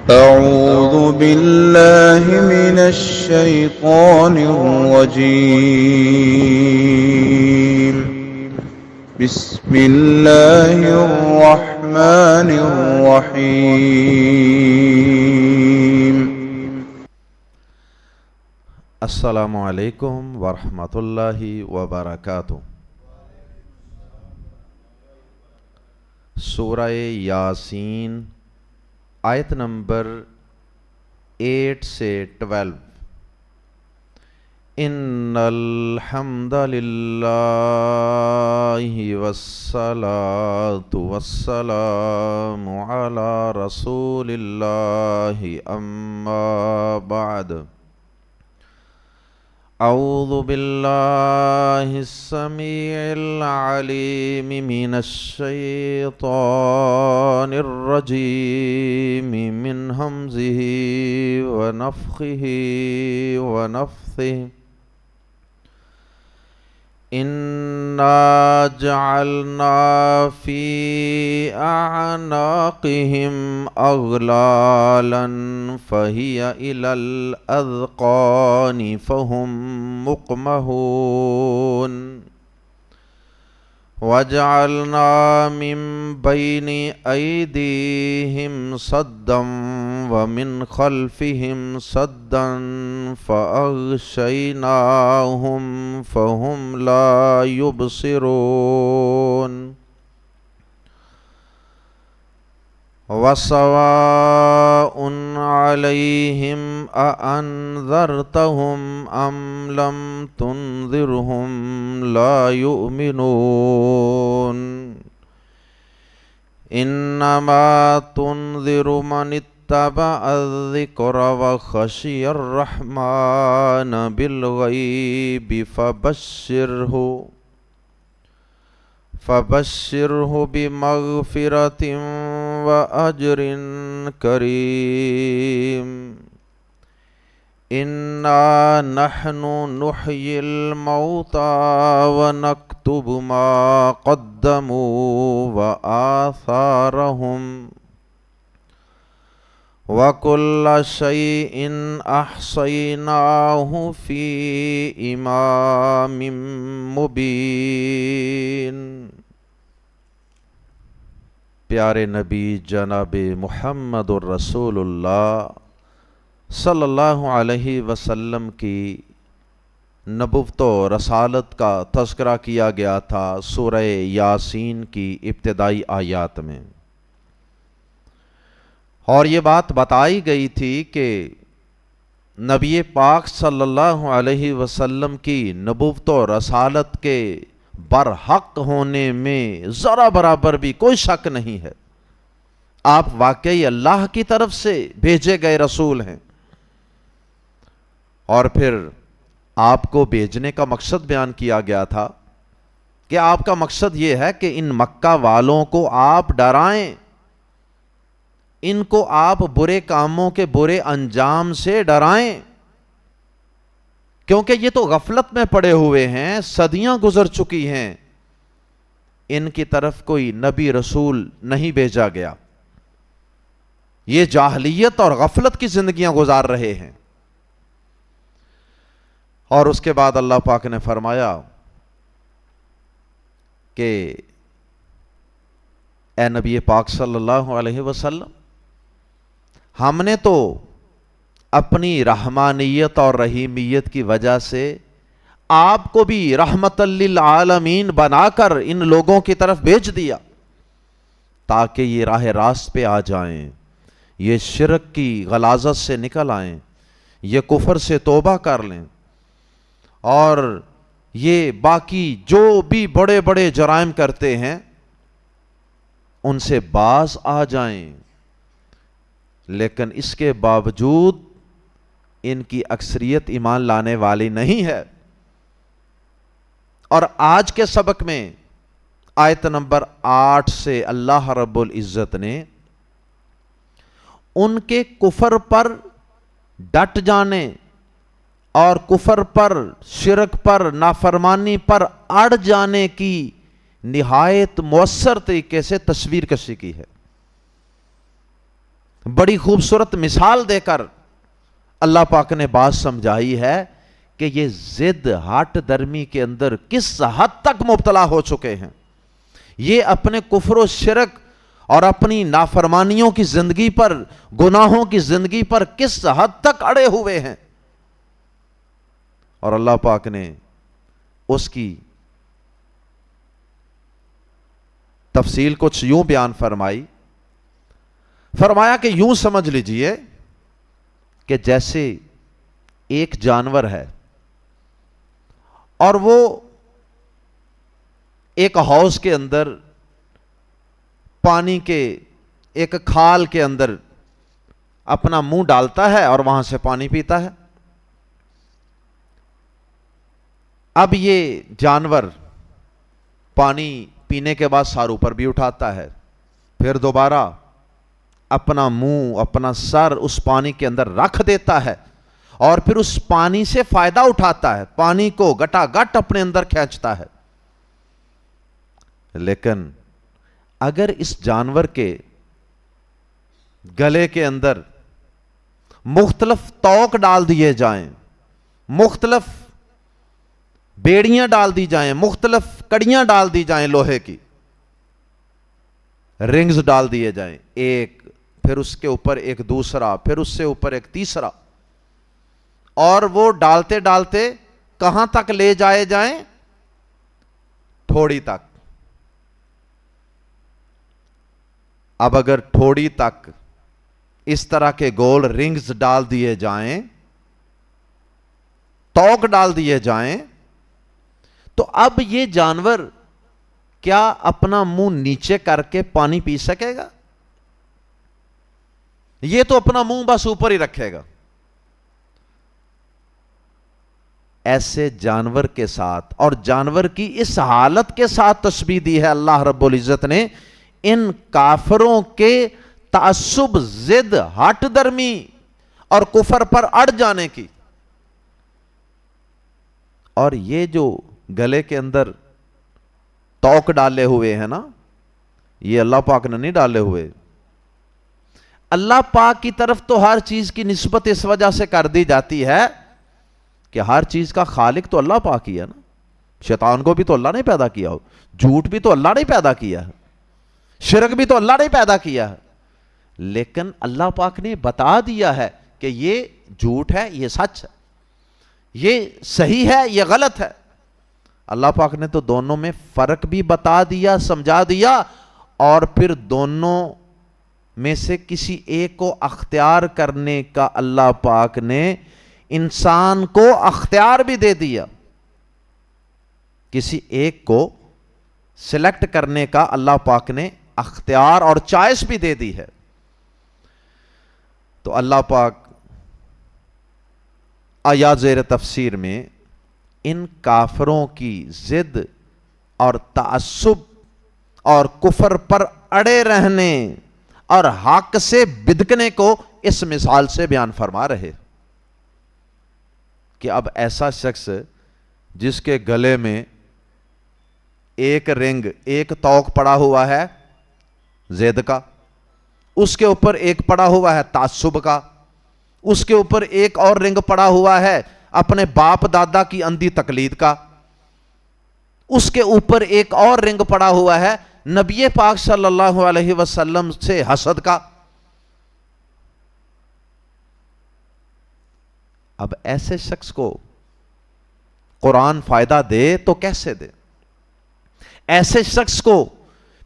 أعوذ بالله من الشيطان الرجيم. بسم الله الرحمن الرحيم. السلام علیکم ورحمۃ اللہ وبرکاتہ۔ سورہ یاسین آیت نمبر 8 سے 12۔ ان الحمد للہ والصلاة والسلام علی رسول اللہ اما بعد۔ اعوذ باللہ السمیع العلیم من الشیطان الرجیم من ہمزہ ونفخہ ونفثہ۔ انا جعلنا فی اعناقہم اغلالا فہی الی الاذقان فہم مقمحون۔ وجعلنا من بین ایدیہم سدا ومن خلفہم سدا فأغشیناہم فہم لا یبصرون۔ وسواء علیہم اانذرتہم ام لم تنذرہم لا یؤمنون۔ انما تنذر من اتبع الذکر وخشی الرحمن بالغیب فبشرہ بمغفرۃ وأجر کریم۔ انا نحن نحیی الموتى ونکتب ما قدموا وآثارهم وَكُلَّ شَيْءٍ أَحْصَيْنَاهُ فِي إِمَامٍ مُبِينٍ۔ پیارے نبی جناب محمد الرسول اللہ صلی اللہ علیہ وسلم کی نبوت و رسالت کا تذکرہ کیا گیا تھا سورہ یاسین کی ابتدائی آیات میں، اور یہ بات بتائی گئی تھی کہ نبی پاک صلی اللہ علیہ وسلم کی نبوت و رسالت کے برحق ہونے میں ذرا برابر بھی کوئی شک نہیں ہے۔ آپ واقعی اللہ کی طرف سے بھیجے گئے رسول ہیں، اور پھر آپ کو بھیجنے کا مقصد بیان کیا گیا تھا کہ آپ کا مقصد یہ ہے کہ ان مکہ والوں کو آپ ڈرائیں، ان کو آپ برے کاموں کے برے انجام سے ڈرائیں، کیونکہ یہ تو غفلت میں پڑے ہوئے ہیں، صدیاں گزر چکی ہیں، ان کی طرف کوئی نبی رسول نہیں بھیجا گیا، یہ جاہلیت اور غفلت کی زندگیاں گزار رہے ہیں۔ اور اس کے بعد اللہ پاک نے فرمایا کہ اے نبی پاک صلی اللہ علیہ وسلم، ہم نے تو اپنی رحمانیت اور رحیمیت کی وجہ سے آپ کو بھی رحمت للعالمین بنا کر ان لوگوں کی طرف بھیج دیا تاکہ یہ راہ راست پہ آ جائیں، یہ شرک کی غلاظت سے نکل آئیں، یہ کفر سے توبہ کر لیں، اور یہ باقی جو بھی بڑے بڑے جرائم کرتے ہیں ان سے باز آ جائیں۔ لیکن اس کے باوجود ان کی اکثریت ایمان لانے والی نہیں ہے۔ اور آج کے سبق میں آیت نمبر 8 سے اللہ رب العزت نے ان کے کفر پر ڈٹ جانے اور کفر پر، شرک پر، نافرمانی پر اڑ جانے کی نہایت مؤثر طریقے سے تصویر کشی کی ہے۔ بڑی خوبصورت مثال دے کر اللہ پاک نے بات سمجھائی ہے کہ یہ ضد ہٹ درمی کے اندر کس حد تک مبتلا ہو چکے ہیں، یہ اپنے کفر و شرک اور اپنی نافرمانیوں کی زندگی پر، گناہوں کی زندگی پر کس حد تک اڑے ہوئے ہیں۔ اور اللہ پاک نے اس کی تفصیل کچھ یوں بیان فرمائی، فرمایا کہ یوں سمجھ لیجئے کہ جیسے ایک جانور ہے اور وہ ایک حوض کے اندر پانی کے ایک کھال کے اندر اپنا منہ ڈالتا ہے اور وہاں سے پانی پیتا ہے۔ اب یہ جانور پانی پینے کے بعد سر اوپر بھی اٹھاتا ہے، پھر دوبارہ اپنا منہ، اپنا سر اس پانی کے اندر رکھ دیتا ہے اور پھر اس پانی سے فائدہ اٹھاتا ہے، پانی کو گٹا گٹ اپنے اندر کھینچتا ہے۔ لیکن اگر اس جانور کے گلے کے اندر مختلف توق ڈال دیے جائیں، مختلف بیڑیاں ڈال دی جائیں، مختلف کڑیاں ڈال دی جائیں، لوہے کی رنگز ڈال دیے جائیں، ایک پھر اس کے اوپر ایک دوسرا، پھر اس سے اوپر ایک تیسرا، اور وہ ڈالتے ڈالتے کہاں تک لے جائے جائیں؟ ٹھوڑی تک۔ اب اگر ٹھوڑی تک اس طرح کے گول رنگز ڈال دیے جائیں، توق ڈال دیے جائیں، تو اب یہ جانور کیا اپنا منہ نیچے کر کے پانی پی سکے گا؟ یہ تو اپنا منہ بس اوپر ہی رکھے گا۔ ایسے جانور کے ساتھ اور جانور کی اس حالت کے ساتھ تشبیہ دی ہے اللہ رب العزت نے ان کافروں کے تعصب، ضد، ہٹ درمی اور کفر پر اڑ جانے کی۔ اور یہ جو گلے کے اندر توق ڈالے ہوئے ہیں نا، یہ اللہ پاک نے نہیں ڈالے ہوئے۔ اللہ پاک کی طرف تو ہر چیز کی نسبت اس وجہ سے کر دی جاتی ہے کہ ہر چیز کا خالق تو اللہ پاک ہی ہے نا۔ شیطان کو بھی تو اللہ نے پیدا کیا ہو، جھوٹ بھی تو اللہ نے پیدا کیا ہے، شرک بھی تو اللہ نے پیدا کیا ہے، لیکن اللہ پاک نے بتا دیا ہے کہ یہ جھوٹ ہے، یہ سچ ہے، یہ صحیح ہے، یہ غلط ہے۔ اللہ پاک نے تو دونوں میں فرق بھی بتا دیا، سمجھا دیا، اور پھر دونوں میں سے کسی ایک کو اختیار کرنے کا اللہ پاک نے انسان کو اختیار بھی دے دیا۔ کسی ایک کو سلیکٹ کرنے کا اللہ پاک نے اختیار اور چوائس بھی دے دی ہے۔ تو اللہ پاک آیات زیر تفسیر میں ان کافروں کی ضد اور تعصب اور کفر پر اڑے رہنے اور حق سے بدکنے کو اس مثال سے بیان فرما رہے کہ اب ایسا شخص جس کے گلے میں ایک رنگ، ایک توق پڑا ہوا ہے ضد کا، اس کے اوپر ایک پڑا ہوا ہے تعصب کا، اس کے اوپر ایک اور رنگ پڑا ہوا ہے اپنے باپ دادا کی اندھی تقلید کا، اس کے اوپر ایک اور رنگ پڑا ہوا ہے نبی پاک صلی اللہ علیہ وسلم سے حسد کا۔ اب ایسے شخص کو قرآن فائدہ دے تو کیسے دے؟ ایسے شخص کو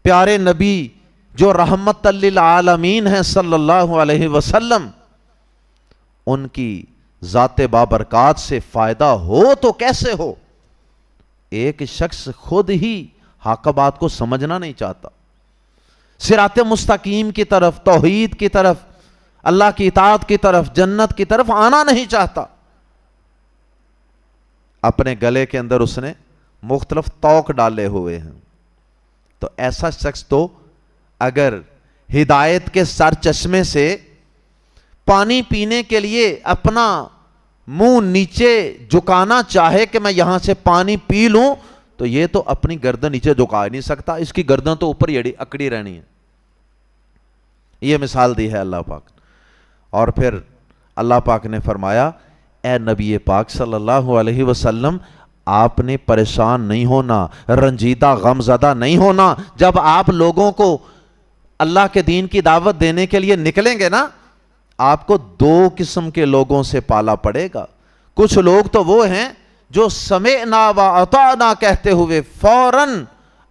پیارے نبی جو رحمت للعالمین ہیں صلی اللہ علیہ وسلم، ان کی ذات بابرکات سے فائدہ ہو تو کیسے ہو؟ ایک شخص خود ہی حق بات کو سمجھنا نہیں چاہتا، صراط مستقیم کی طرف، توحید کی طرف، اللہ کی اطاعت کی طرف، جنت کی طرف آنا نہیں چاہتا، اپنے گلے کے اندر اس نے مختلف توق ڈالے ہوئے ہیں، تو ایسا شخص تو اگر ہدایت کے سر چشمے سے پانی پینے کے لیے اپنا منہ نیچے جھکانا چاہے کہ میں یہاں سے پانی پی لوں، تو یہ تو اپنی گردن نیچے جھکا نہیں سکتا، اس کی گردن تو اوپر اکڑی رہنی ہے۔ یہ مثال دی ہے اللہ پاک. اور پھر اللہ پاک نے فرمایا اے نبی پاک صلی اللہ علیہ وسلم آپ نے پریشان نہیں ہونا, رنجیدہ غم زدہ نہیں ہونا. جب آپ لوگوں کو اللہ کے دین کی دعوت دینے کے لیے نکلیں گے نا, آپ کو دو قسم کے لوگوں سے پالا پڑے گا. کچھ لوگ تو وہ ہیں جو سمعنا و اطعنا کہتے ہوئے فوراً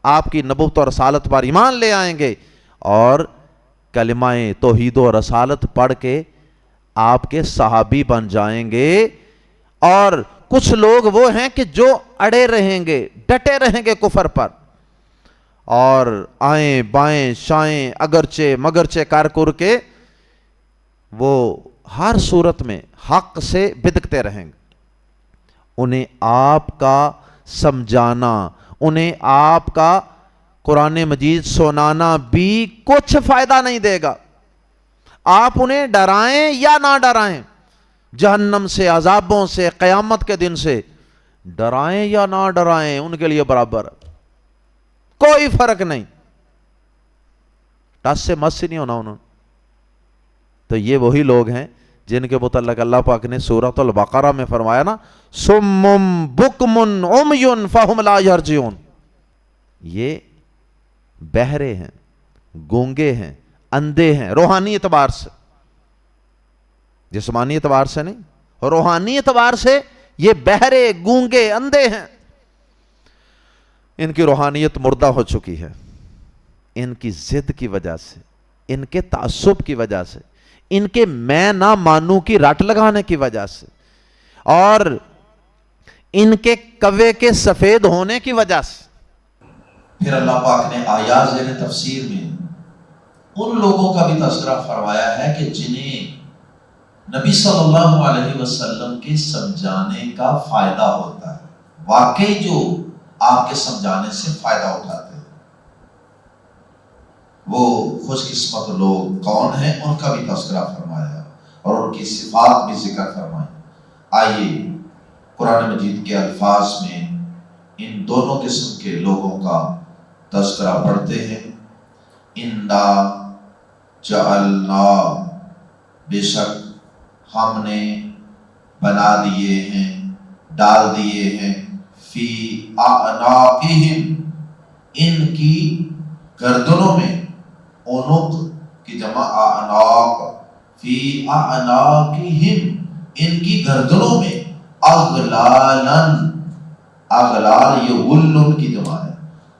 آپ کی نبوت اور رسالت پر ایمان لے آئیں گے اور کلمہ توحید و رسالت پڑھ کے آپ کے صحابی بن جائیں گے. اور کچھ لوگ وہ ہیں کہ جو اڑے رہیں گے, ڈٹے رہیں گے کفر پر, اور آئیں بائیں شائیں اگرچہ مگرچہ کر کر کے وہ ہر صورت میں حق سے بدکتے رہیں گے. انہیں آپ کا سمجھانا, انہیں آپ کا قرآن مجید سنانا بھی کچھ فائدہ نہیں دے گا. آپ انہیں ڈرائیں یا نہ ڈرائیں, جہنم سے, عذابوں سے, قیامت کے دن سے, ڈرائیں یا نہ ڈرائیں ان کے لیے برابر, کوئی فرق نہیں. ٹس سے مس سے نہیں ہونا انہوں نے. تو یہ وہی لوگ ہیں جن کے متعلق اللہ پاک نے سورۃ البقرہ میں فرمایا نا, سم بکم عمی فہم لا یرجعون. یہ بہرے ہیں, گونگے ہیں, اندھے ہیں روحانی اعتبار سے, جسمانی اعتبار سے نہیں, روحانی اعتبار سے یہ بہرے گونگے اندھے ہیں. ان کی روحانیت مردہ ہو چکی ہے, ان کی ضد کی وجہ سے, ان کے تعصب کی وجہ سے, ان کے میں نہ مانوں کی رٹ لگانے کی وجہ سے, اور ان کے کوے کے سفید ہونے کی وجہ سے. پھر اللہ پاک نے آیات زیر تفسیر میں ان لوگوں کا بھی تذکرہ فرمایا ہے کہ جنہیں نبی صلی اللہ علیہ وسلم کے سمجھانے کا فائدہ ہوتا ہے, واقعی جو آپ کے سمجھانے سے فائدہ اٹھاتے ہیں, وہ خوش قسمت لوگ کون ہیں ان کا بھی تذکرہ فرمایا اور ان کی صفات بھی ذکر فرمائی. آئیے قرآن مجید کے الفاظ میں ان دونوں قسم کے لوگوں کا تذکرہ پڑھتے ہیں. انا جعلنا, بے شک ہم نے بنا دیے ہیں, ڈال دیے ہیں, فی اعناقہم, ان کی گردنوں میں, عنق کی جمع اعناق, فی اعناقہم, ان کی گردنوں میں, اغلالن, اغلال یہ غلن کی جمع ہے,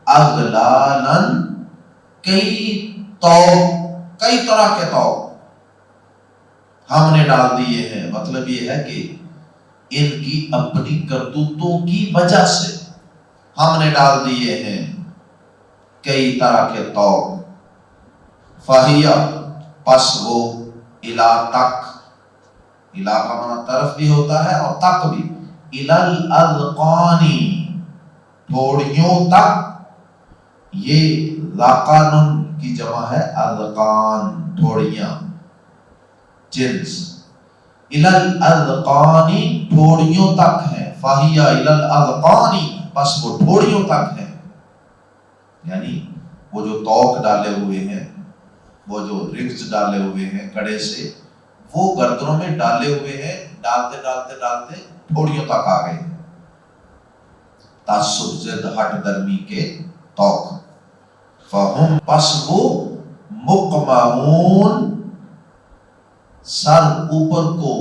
اغلالن کئی طوق, کئی طرح کے طوق ہم نے ڈال دیے ہیں. مطلب یہ ہے کہ ان کی اپنی کرتوتوں کی وجہ سے ہم نے ڈال دیے ہیں کئی طرح کے طوق. فہیا, پس وہ, الا تک, الا کا معنی طرف بھی ہوتا ہے اور تک بھی, الال اذقانی, تھوڑیوں تک, یہ ذقان کی جمع ہے, اذقان تھوڑیاں, جنس, الال اذقانی تھوڑیوں تک ہے, فہیا الال اذقانی, پس وہ تھوڑیوں تک ہے. یعنی وہ جو توق ڈالے ہوئے ہیں, وہ جو رگز ڈالے ہوئے ہیں کڑے سے, وہ گردنوں میں ڈالے ہوئے ہیں, ڈالتے ڈالتے ڈالتے تھوڑیوں تک آ گئے. تعصب زد ہٹ درمی کے توق. فہم, پس وہ, مقمحون, سر اوپر کو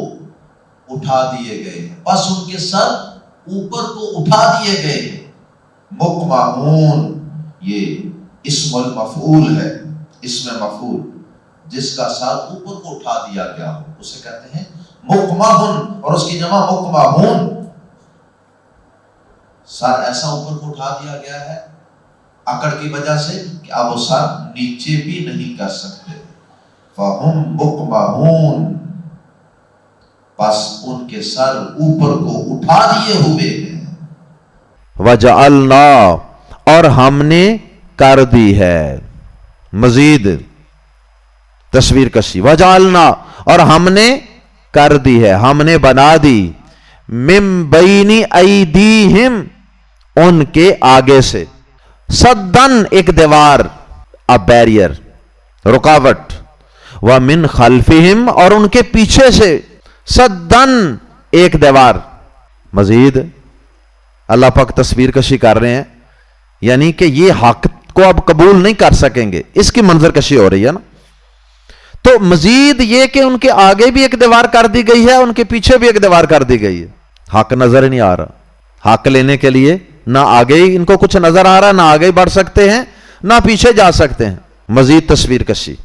اٹھا دیے گئے, پس ان کے سر اوپر کو اٹھا دیے گئے. مقمحون یہ اسم المفعول ہے, اسم مفعول, جس کا سر اوپر کو اٹھا دیا گیا ہو اسے کہتے ہیں مقمحون, اور اس کی جمع مقمحون. سر ایسا اوپر کو اٹھا دیا گیا ہے اکڑ کی وجہ سے کہ اب وہ سر نیچے بھی نہیں کر سکتے. فہم مقمحون, پس ان کے سر اوپر کو اٹھا دیے ہوئے ہیں. وجعلنا, اور ہم نے کر دی ہے, مزید تصویر کشی, وجعلنا, اور ہم نے کر دی ہے, ہم نے بنا دی, من بین ایدیہم, ان کے آگے سے, صدن, ایک دیوار, ا بیریئر, رکاوٹ, وَمِنْ خَلْفِهِمْ اور ان کے پیچھے سے سدن ایک دیوار. مزید اللہ پاک تصویر کشی کر رہے ہیں، یعنی کہ یہ حق کو اب قبول نہیں کر سکیں گے، اس کی منظر کشی ہو رہی ہے نا. تو مزید یہ کہ ان کے آگے بھی ایک دیوار کر دی گئی ہے، ان کے پیچھے بھی ایک دیوار کر دی گئی ہے. حق نظر نہیں آ رہا. حق لینے کے لیے نہ آگے ہی ان کو کچھ نظر آ رہا، نہ آگے بڑھ سکتے ہیں نہ پیچھے جا سکتے ہیں. مزید تصویر کشی.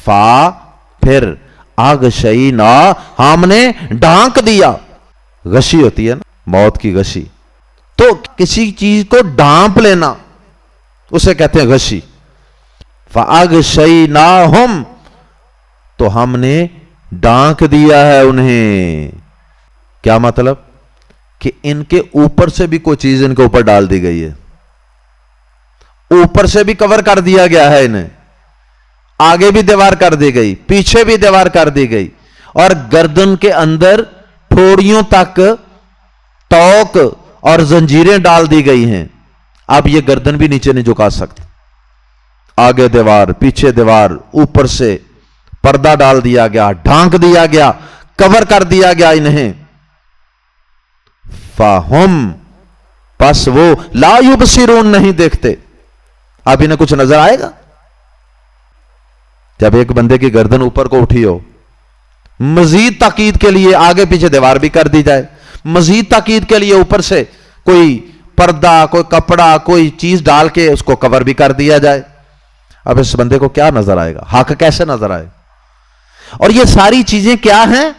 فا پھر اغشینا ہم نے ڈھانک دیا. غشی ہوتی ہے نا موت کی غشی، تو کسی چیز کو ڈھانپ لینا اسے کہتے ہیں غشی. فاغشیناہم تو ہم نے ڈھانک دیا ہے انہیں. کیا مطلب؟ کہ ان کے اوپر سے بھی کوئی چیز ان کے اوپر ڈال دی گئی ہے، اوپر سے بھی کور کر دیا گیا ہے انہیں. آگے بھی دیوار کر دی گئی، پیچھے بھی دیوار کر دی گئی، اور گردن کے اندر تھوڑیوں تک توق اور زنجیریں ڈال دی گئی ہیں. اب یہ گردن بھی نیچے نہیں جھکا سکتے. آگے دیوار، پیچھے دیوار، اوپر سے پردہ ڈال دیا گیا، ڈھانک دیا گیا، کور کر دیا گیا انہیں. فَهُمْ پس وہ لا یبصرون نہیں دیکھتے. اب انہیں کچھ نظر آئے گا؟ جب ایک بندے کی گردن اوپر کو اٹھی ہو، مزید تاکید کے لیے آگے پیچھے دیوار بھی کر دی جائے، مزید تاکید کے لیے اوپر سے کوئی پردہ، کوئی کپڑا، کوئی چیز ڈال کے اس کو کور بھی کر دیا جائے. اب اس بندے کو کیا نظر آئے گا؟ حق کیسے نظر آئے؟ اور یہ ساری چیزیں کیا ہیں؟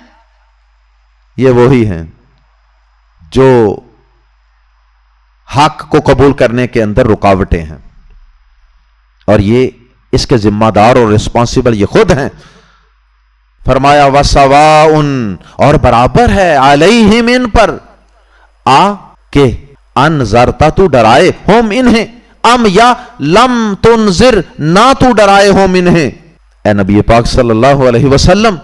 یہ وہی ہیں جو حق کو قبول کرنے کے اندر رکاوٹیں ہیں، اور یہ اس کے ذمہ دار اور رسپانسبل یہ خود ہیں. فرمایا وَسَوَاءٌ اور برابر ہے، عَلَيْهِمْ ان پر، کہ انذرتا تو ڈرائے ہم انہیں، ام یا لم تنذر نہ تو ڈرائے ہم انہیں. اے نبی پاک صلی اللہ علیہ وسلم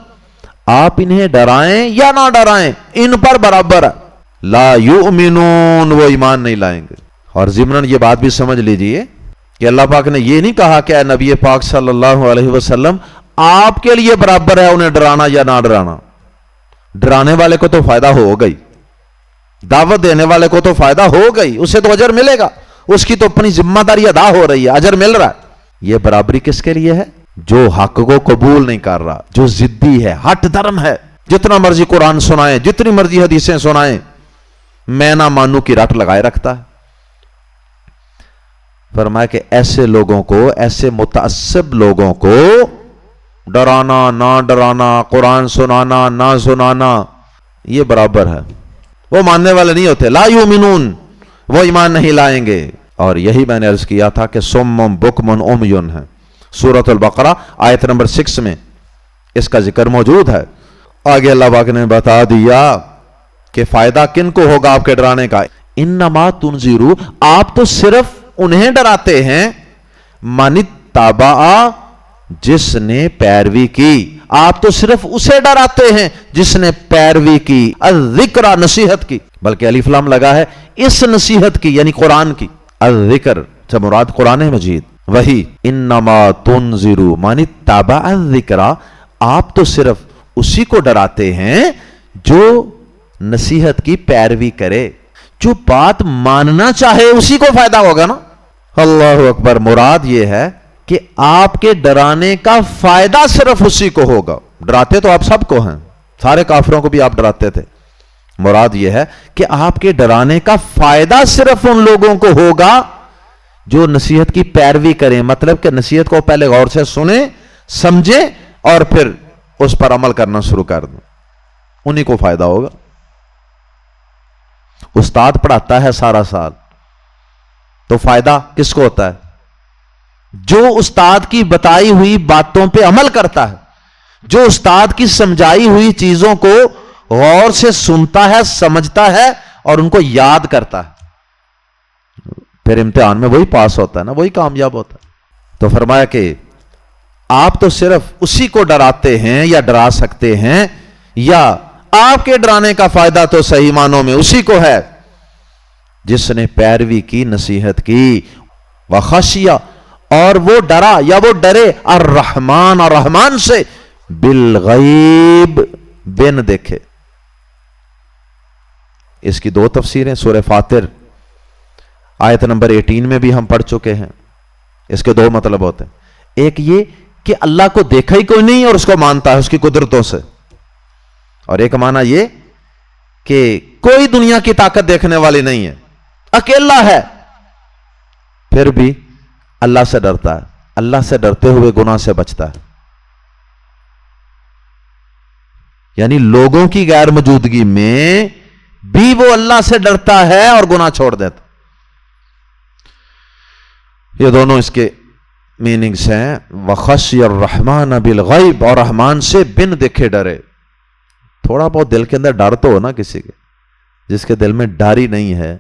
آپ انہیں ڈرائیں یا نہ ڈرائیں، ان پر برابر ہے. لا یؤمنون وہ ایمان نہیں لائیں گے. اور ضمناً یہ بات بھی سمجھ لیجئے کہ اللہ پاک نے یہ نہیں کہا کہ اے نبی پاک صلی اللہ علیہ وسلم آپ کے لیے برابر ہے انہیں ڈرانا یا نہ ڈرانا. ڈرانے والے کو تو فائدہ ہو گئی، دعوت دینے والے کو تو فائدہ ہو گئی، اسے تو اجر ملے گا، اس کی تو اپنی ذمہ داری ادا ہو رہی ہے، اجر مل رہا ہے. یہ برابری کس کے لیے ہے؟ جو حق کو قبول نہیں کر رہا، جو ضدی ہے، ہٹ دھرم ہے. جتنا مرضی قرآن سنائیں، جتنی مرضی حدیثیں سنائیں، میں نہ مانوں کی رٹ لگائے رکھتا ہے. فرمایا کہ ایسے لوگوں کو، ایسے متعصب لوگوں کو ڈرانا نہ ڈرانا، قرآن سنانا نہ سنانا، یہ برابر ہے. وہ ماننے والے نہیں ہوتے. لا یؤمنون وہ ایمان نہیں لائیں گے. اور یہی میں نے عرض کیا تھا کہ سم بکم عمیٌ ہے. سورۃ البقرہ آیت نمبر 6 میں اس کا ذکر موجود ہے. آگے اللہ پاک نے بتا دیا کہ فائدہ کن کو ہوگا آپ کے ڈرانے کا. انما تنذروا آپ تو صرف انہیں ڈراتے ہیں، من اتبع جس نے پیروی کی. آپ تو صرف اسے ڈراتے ہیں جس نے پیروی کی، الذکر نصیحت کی، بلکہ الف لام لگا ہے اس نصیحت کی یعنی قرآن کی. الذکر سے مراد قرآن مجید وہی. انما تنذروا من اتبع الذکر آپ تو صرف اسی کو ڈراتے ہیں جو نصیحت کی پیروی کرے، جو بات ماننا چاہے اسی کو فائدہ ہوگا نا. اللہ اکبر. مراد یہ ہے کہ آپ کے ڈرانے کا فائدہ صرف اسی کو ہوگا. ڈراتے تو آپ سب کو ہیں، سارے کافروں کو بھی آپ ڈراتے تھے. مراد یہ ہے کہ آپ کے ڈرانے کا فائدہ صرف ان لوگوں کو ہوگا جو نصیحت کی پیروی کریں. مطلب کہ نصیحت کو پہلے غور سے سنیں، سمجھیں اور پھر اس پر عمل کرنا شروع کر دیں. انہی کو فائدہ ہوگا. استاد پڑھاتا ہے سارا سال تو فائدہ کس کو ہوتا ہے؟ جو استاد کی بتائی ہوئی باتوں پہ عمل کرتا ہے، جو استاد کی سمجھائی ہوئی چیزوں کو غور سے سنتا ہے، سمجھتا ہے اور ان کو یاد کرتا ہے، پھر امتحان میں وہی پاس ہوتا ہے نا، وہی کامیاب ہوتا ہے. تو فرمایا کہ آپ تو صرف اسی کو ڈراتے ہیں یا ڈرا سکتے ہیں، یا آپ کے ڈرانے کا فائدہ تو صحیح معنوں میں اسی کو ہے جس نے پیروی کی، نصیحت کی. وخشیہ اور وہ ڈرا یا وہ ڈرے الرحمن، اور رحمان سے، بالغیب، بن دیکھے. اس کی دو تفسیریں سورہ فاطر آیت نمبر 18 میں بھی ہم پڑھ چکے ہیں. اس کے دو مطلب ہوتے ہیں. ایک یہ کہ اللہ کو دیکھا ہی کوئی نہیں اور اس کو مانتا ہے اس کی قدرتوں سے، اور ایک معنی یہ کہ کوئی دنیا کی طاقت دیکھنے والی نہیں ہے، اکیلا ہے، پھر بھی اللہ سے ڈرتا ہے، اللہ سے ڈرتے ہوئے گناہ سے بچتا ہے. یعنی لوگوں کی غیر موجودگی میں بھی وہ اللہ سے ڈرتا ہے اور گناہ چھوڑ دیتا. یہ دونوں اس کے میننگز ہیں. وَخَشِيَ الرَّحْمَانَ بِالْغَيْبِ، اور رحمان سے بن دیکھے ڈرے. تھوڑا بہت دل کے اندر ڈر تو ہو نا کسی کے. جس کے دل میں ڈر ہی نہیں ہے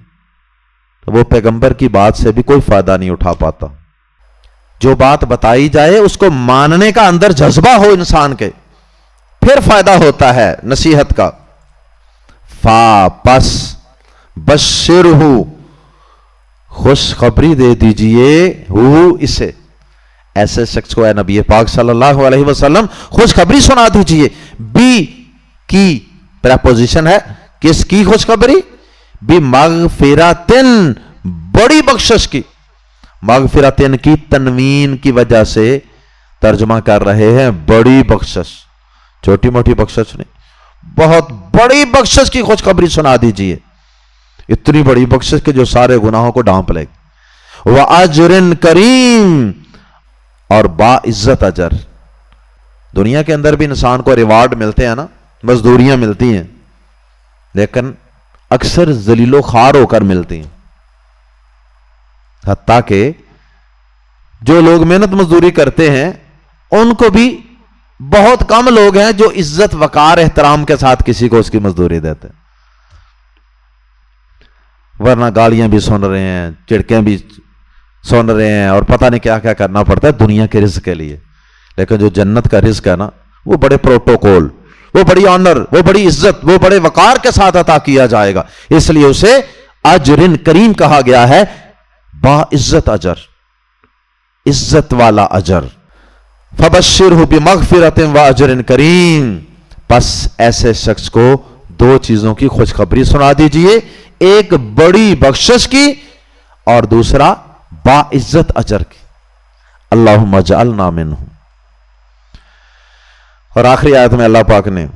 تو وہ پیغمبر کی بات سے بھی کوئی فائدہ نہیں اٹھا پاتا. جو بات بتائی جائے اس کو ماننے کا اندر جذبہ ہو انسان کے، پھر فائدہ ہوتا ہے نصیحت کا. پس بشرہ، خوشخبری دے دیجئے، اسے، ایسے شخص کو اے نبی پاک صلی اللہ علیہ وسلم خوشخبری سنا دیجئے. بی کی پریپوزیشن ہے، کس کی خوشخبری؟ بی مغفرتن، بڑی بخشش کی. مغفرتن کی تنوین کی وجہ سے ترجمہ کر رہے ہیں بڑی بخشش، چھوٹی موٹی بخشش نہیں، بہت بڑی بخشش کی خوشخبری سنا دیجئے. اتنی بڑی بخشش کہ جو سارے گناہوں کو ڈھانپ لے گی. وَأَجْرٍ کریم، اور با عزت اجر. دنیا کے اندر بھی انسان کو ریوارڈ ملتے ہیں نا، مزدوریاں ملتی ہیں، لیکن اکثر ذلیل و خوار ہو کر ملتی ہیں. حتیٰ کہ جو لوگ محنت مزدوری کرتے ہیں ان کو بھی بہت کم لوگ ہیں جو عزت وقار احترام کے ساتھ کسی کو اس کی مزدوری دیتے ہیں. ورنہ گالیاں بھی سن رہے ہیں، چڑکیں بھی سن رہے ہیں، اور پتہ نہیں کیا کیا کرنا پڑتا ہے دنیا کے رزق کے لیے. لیکن جو جنت کا رزق ہے نا، وہ بڑے پروٹوکول، وہ بڑی آنر، وہ بڑی عزت، وہ بڑے وقار کے ساتھ عطا کیا جائے گا. اس لیے اسے اجرن کریم کہا گیا ہے، با عزت اجر، عزت والا اجر. فبشرہ بمغفرۃ واجر کریم، پس ایسے شخص کو دو چیزوں کی خوشخبری سنا دیجئے، ایک بڑی بخشش کی اور دوسرا با عزت اجر کی. اللہم اجعلنا منہم. اور آخری آیت میں اللہ پاک نے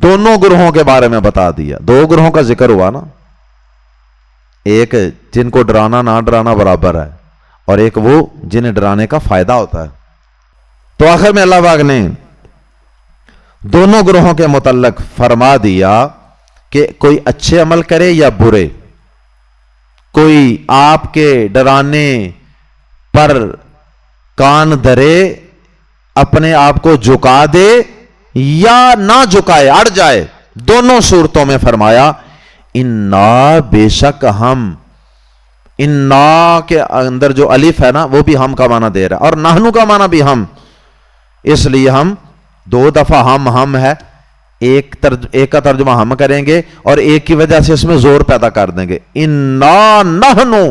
دونوں گروہوں کے بارے میں بتا دیا. دو گروہوں کا ذکر ہوا نا، ایک جن کو ڈرانا نہ ڈرانا برابر ہے، اور ایک وہ جنہیں ڈرانے کا فائدہ ہوتا ہے. تو آخر میں اللہ پاک نے دونوں گروہوں کے متعلق فرما دیا کہ کوئی اچھے عمل کرے یا برے، کوئی آپ کے ڈرانے پر کان دھرے، اپنے آپ کو جھکا دے یا نہ جھکائے، اڑ جائے. دونوں صورتوں میں فرمایا انا، بے شک ہم. انا کے اندر جو الف ہے نا وہ بھی ہم کا معنی دے رہا ہے، اور نحنو کا معنی بھی ہم. اس لیے ہم دو دفعہ ہم ہے، ایک کا ترجمہ ہم کریں گے اور ایک کی وجہ سے اس میں زور پیدا کر دیں گے، انا نحنو.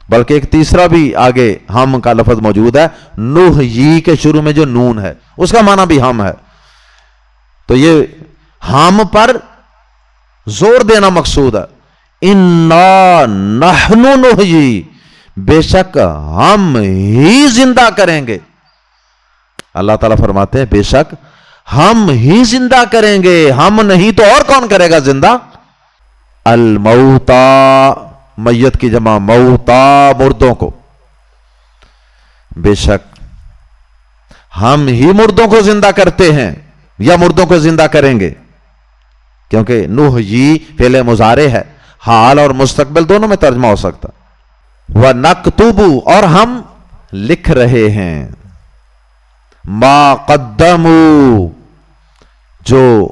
بلکہ ایک تیسرا بھی آگے ہم کا لفظ موجود ہے، نحیی کے شروع میں جو نون ہے اس کا معنی بھی ہم ہے. تو یہ ہم پر زور دینا مقصود ہے. انا نحنو نحیی، بے شک ہم ہی زندہ کریں گے. اللہ تعالیٰ فرماتے ہیں بے شک ہم ہی زندہ کریں گے، ہم نہیں تو اور کون کرے گا زندہ. الموتا، میت کی جمع موتا، مردوں کو. بے شک ہم ہی مردوں کو زندہ کرتے ہیں یا مردوں کو زندہ کریں گے، کیونکہ نحیی فعل مضارع ہے، حال اور مستقبل دونوں میں ترجمہ ہو سکتا. وَنَكْتُبُ، اور ہم لکھ رہے ہیں، ما قدموا، جو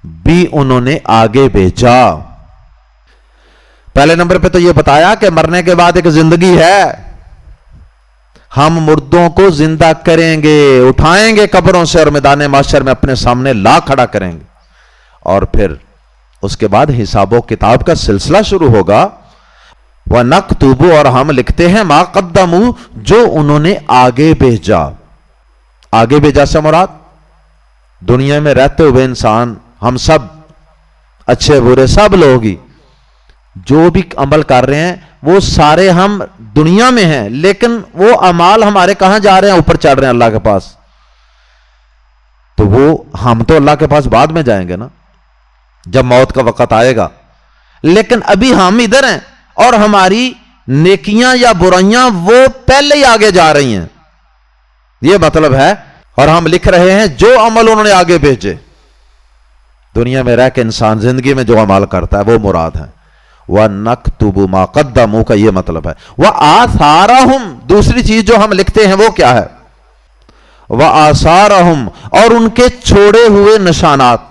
بھی انہوں نے آگے بھیجا. پہلے نمبر پہ تو یہ بتایا کہ مرنے کے بعد ایک زندگی ہے، ہم مردوں کو زندہ کریں گے، اٹھائیں گے قبروں سے اور میدان محشر میں اپنے سامنے لا کھڑا کریں گے، اور پھر اس کے بعد حساب و کتاب کا سلسلہ شروع ہوگا. وَنَكْتُبُ اور ہم لکھتے ہیں مَا قَدَّمُوا جو انہوں نے آگے بھیجا. آگے بھیجا سے مراد دنیا میں رہتے ہوئے انسان، ہم سب اچھے برے سب لوگ ہی جو بھی عمل کر رہے ہیں وہ سارے ہم دنیا میں ہیں، لیکن وہ اعمال ہمارے کہاں جا رہے ہیں؟ اوپر چڑھ رہے ہیں اللہ کے پاس. تو وہ ہم تو اللہ کے پاس بعد میں جائیں گے نا، جب موت کا وقت آئے گا. لیکن ابھی ہم ادھر ہیں اور ہماری نیکیاں یا برائیاں وہ پہلے ہی آگے جا رہی ہیں، یہ مطلب ہے. اور ہم لکھ رہے ہیں جو عمل انہوں نے آگے بھیجے. دنیا میں رہ کے انسان زندگی میں جو عمل کرتا ہے وہ مراد ہے. وَنَكْتُبُ مَا قَدَّمُوا کا یہ مطلب ہے. وَآثَارَهُمْ دوسری چیز جو ہم لکھتے ہیں وہ کیا ہے؟ وَآثَارَهُمْ اور ان کے چھوڑے ہوئے نشانات.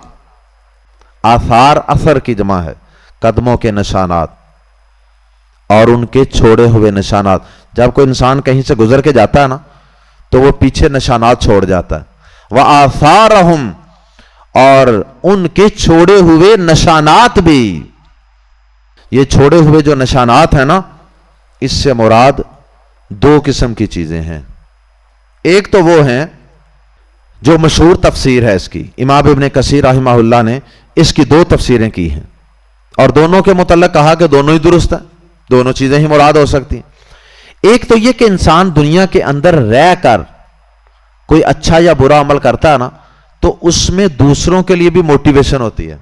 آثار اثر کی جمع ہے، قدموں کے نشانات اور ان کے چھوڑے ہوئے نشانات. جب کوئی انسان کہیں سے گزر کے جاتا ہے نا تو وہ پیچھے نشانات چھوڑ جاتا ہے. وَآثَارَهُمْ اور ان کے چھوڑے ہوئے نشانات بھی. یہ چھوڑے ہوئے جو نشانات ہیں نا، اس سے مراد دو قسم کی چیزیں ہیں. ایک تو وہ ہیں جو مشہور تفسیر ہے اس کی، امام ابن کثیر رحمہ اللہ نے اس کی دو تفسیریں کی ہیں اور دونوں کے متعلق کہا کہ دونوں ہی درست ہیں، دونوں چیزیں ہی مراد ہو سکتی ہیں. ایک تو یہ کہ انسان دنیا کے اندر رہ کر کوئی اچھا یا برا عمل کرتا ہے نا تو اس میں دوسروں کے لیے بھی موٹیویشن ہوتی ہے.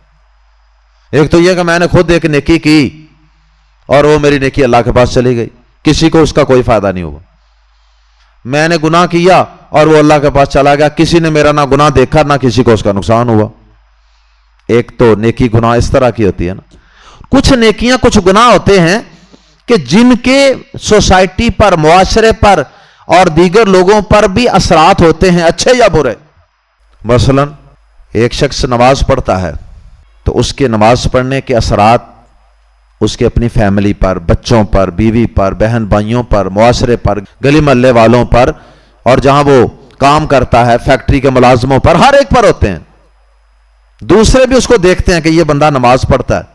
ایک تو یہ کہ میں نے خود ایک نیکی کی اور وہ میری نیکی اللہ کے پاس چلی گئی، کسی کو اس کا کوئی فائدہ نہیں ہوا. میں نے گناہ کیا اور وہ اللہ کے پاس چلا گیا، کسی نے میرا نہ گناہ دیکھا نہ کسی کو اس کا نقصان ہوا. ایک تو نیکی گناہ اس طرح کی ہوتی ہے نا. کچھ نیکیاں کچھ گناہ ہوتے ہیں کہ جن کے سوسائٹی پر، معاشرے پر اور دیگر لوگوں پر بھی اثرات ہوتے ہیں، اچھے یا برے. مثلا ایک شخص نماز پڑھتا ہے تو اس کے نماز پڑھنے کے اثرات اس کے اپنی فیملی پر، بچوں پر، بیوی پر، بہن بھائیوں پر، معاشرے پر، گلی محلے والوں پر، اور جہاں وہ کام کرتا ہے فیکٹری کے ملازموں پر، ہر ایک پر ہوتے ہیں. دوسرے بھی اس کو دیکھتے ہیں کہ یہ بندہ نماز پڑھتا ہے،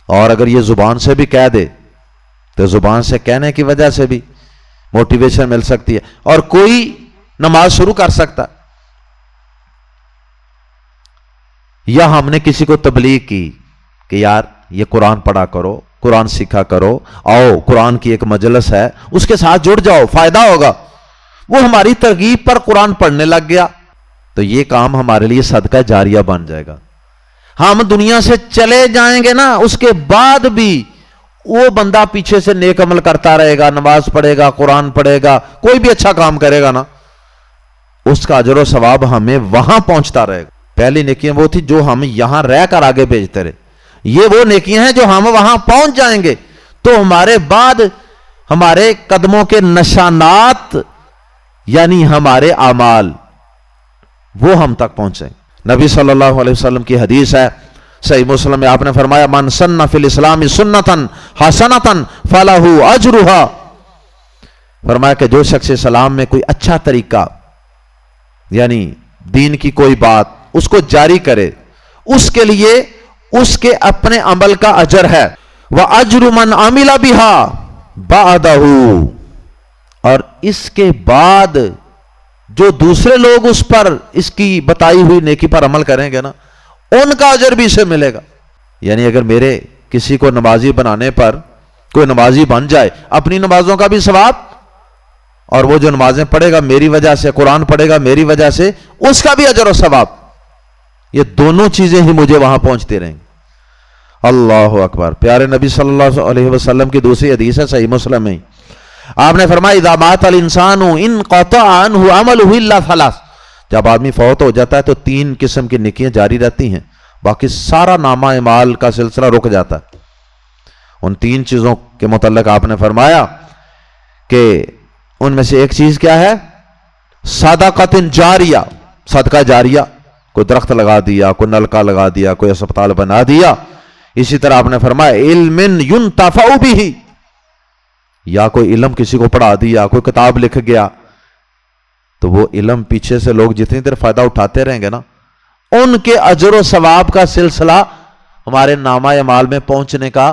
اور اگر یہ زبان سے بھی کہہ دے تو زبان سے کہنے کی وجہ سے بھی موٹیویشن مل سکتی ہے اور کوئی نماز شروع کر سکتا ہے. یا ہم نے کسی کو تبلیغ کی کہ یار یہ قرآن پڑھا کرو، قرآن سیکھا کرو، آؤ قرآن کی ایک مجلس ہے اس کے ساتھ جڑ جاؤ، فائدہ ہوگا. وہ ہماری ترغیب پر قرآن پڑھنے لگ گیا تو یہ کام ہمارے لیے صدقہ جاریہ بن جائے گا. ہم دنیا سے چلے جائیں گے نا، اس کے بعد بھی وہ بندہ پیچھے سے نیک عمل کرتا رہے گا، نماز پڑھے گا، قرآن پڑھے گا، کوئی بھی اچھا کام کرے گا نا، اس کا اجر و ثواب ہمیں وہاں پہنچتا رہے گا. پہلی نیکیاں وہ تھی جو ہم یہاں رہ کر آگے بھیجتے رہے. یہ وہ نیکیاں ہیں جو ہم وہاں پہنچ جائیں گے تو ہمارے بعد ہمارے قدموں کے نشانات یعنی ہمارے اعمال وہ ہم تک پہنچیں. نبی صلی اللہ علیہ وسلم کی حدیث ہے صحیح مسلم میں، آپ نے فرمایا من سن فی الاسلام سنتا حسنتا فلہ اجرھا. فرمایا کہ جو شخص اسلام میں کوئی اچھا طریقہ یعنی دین کی کوئی بات اس کو جاری کرے، اس کے لیے اس کے اپنے عمل کا اجر ہے. وَأَجْرُ مَنْ عَمِلَ بِهَا بَعْدَهُ اور اس کے بعد جو دوسرے لوگ اس پر اس کی بتائی ہوئی نیکی پر عمل کریں گے نا ان کا اجر بھی اسے ملے گا. یعنی اگر میرے کسی کو نمازی بنانے پر کوئی نمازی بن جائے، اپنی نمازوں کا بھی ثواب اور وہ جو نمازیں پڑھے گا میری وجہ سے، قرآن پڑھے گا میری وجہ سے، اس کا بھی اجر و ثواب. یہ دونوں چیزیں ہی مجھے وہاں پہنچتے رہیں گے. اللہ اکبر. پیارے نبی صلی اللہ علیہ وسلم کی دوسری حدیث ہے صحیح مسلم میں، آپ نے فرمایا اذا مات الانسان انقطع عنہ عملہ الا ثلاث. جب آدمی فوت ہو جاتا ہے تو تین قسم کی نیکیاں جاری رہتی ہیں، باقی سارا نامہ اعمال کا سلسلہ رک جاتا ہے. ان تین چیزوں کے متعلق آپ نے فرمایا کہ ان میں سے ایک چیز کیا ہے؟ صدقۃ جاریہ، صدقہ جاریہ. کوئی درخت لگا دیا، کوئی نلکا لگا دیا، کوئی اسپتال بنا دیا. اسی طرح آپ نے فرمایا علم ينتفع به، یا کوئی علم کسی کو پڑھا دیا، کوئی کتاب لکھ گیا تو وہ علم پیچھے سے لوگ جتنی دیر فائدہ اٹھاتے رہیں گے نا ان کے اجر و ثواب کا سلسلہ ہمارے نامہ اعمال میں پہنچنے کا